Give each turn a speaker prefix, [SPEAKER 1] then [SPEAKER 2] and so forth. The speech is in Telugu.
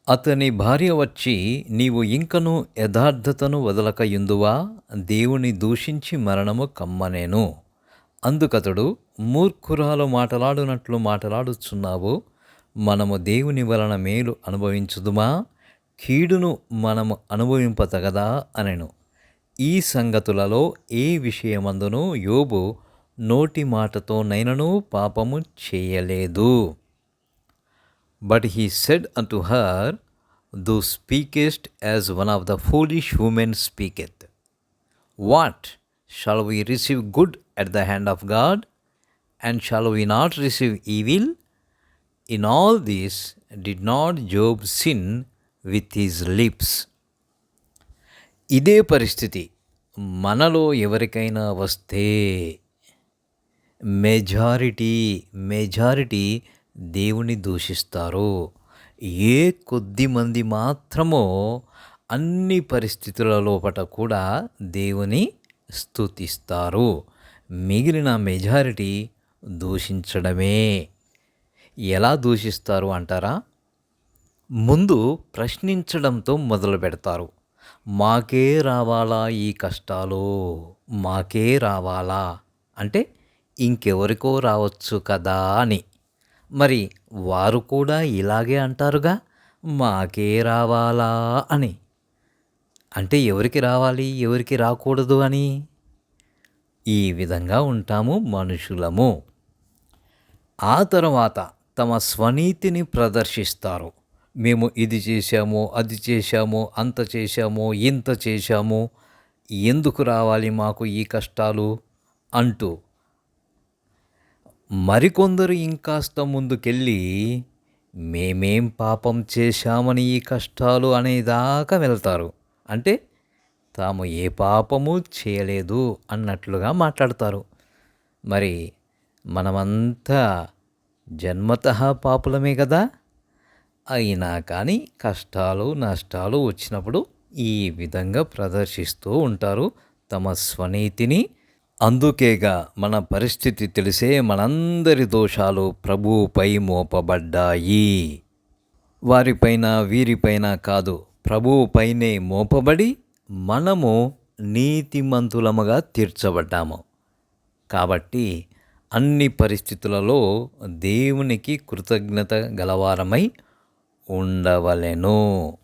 [SPEAKER 1] అతని భార్య వచ్చి, నీవు ఇంకను యథార్థతను వదలకయుందువా? దేవుని దూషించి మరణము కమ్మనేను. అందుకతడు, మూర్ఖురాలు మాటలాడునట్లు మాటలాడుచున్నావు. మనము దేవుని వలన మేలు అనుభవించుదుమా? కీడును మనము అనుభవింపతగదా అనెను. ఈ సంగతులలో ఏ విషయమందును యోబు నోటి మాటతో నైనను పాపము చేయలేదు. But he said unto her, Thou speakest as one of the foolish women speaketh. What? Shall we receive good at the hand of God? And shall we not receive evil? In all this did not Job sin with his lips. ఇదే పరిస్థితి మనలో ఎవరికైనా వస్తే మెజారిటీ దేవుని దూషిస్తారు. ఏ కొద్ది మంది మాత్రమో అన్ని పరిస్థితుల లోపట కూడా దేవుని స్తుతిస్తారు. మిగిలిన మెజారిటీ దూషించడమే. ఎలా దూషిస్తారు అంటారా? ముందు ప్రశ్నించడంతో మొదలు పెడతారు. మాకే రావాలా ఈ కష్టాలు, మాకే రావాలా అంటే ఇంకెవరికో రావచ్చు కదా అని. మరి వారు కూడా ఇలాగే అంటారుగా, మాకే రావాలా అని. అంటే ఎవరికి రావాలి, ఎవరికి రాకూడదు అని. ఈ విధంగా ఉంటాము మనుషులము. ఆ తర్వాత తమ స్వనీతిని ప్రదర్శిస్తారు. మేము ఇది చేశాము, అది చేశాము, అంత చేశాము, ఇంత చేశాము, ఎందుకు రావాలి మాకు ఈ కష్టాలు అంటూ. మరికొందరు ఇంకాస్త ముందుకెళ్ళి మేమేం పాపం చేశామని ఈ కష్టాలు అనేదాకా వెళ్తారు. అంటే తాము ఏ పాపము చేయలేదు అన్నట్లుగా మాట్లాడతారు. మరి మనమంతా జన్మతః పాపులమే కదా. అయినా కానీ కష్టాలు నష్టాలు వచ్చినప్పుడు ఈ విధంగా ప్రదర్శిస్తూ ఉంటారు తమ స్వనీతిని. అందుకేగా మన పరిస్థితి తెలిసే మనందరి దోషాలు ప్రభువుపై మోపబడ్డాయి. వారిపైన వీరిపైన కాదు, ప్రభువుపైనే మోపబడి మనము నీతిమంతులముగా తీర్చబడ్డాము. కాబట్టి అన్ని పరిస్థితులలో దేవునికి కృతజ్ఞత గలవారమై ఉండవలెను.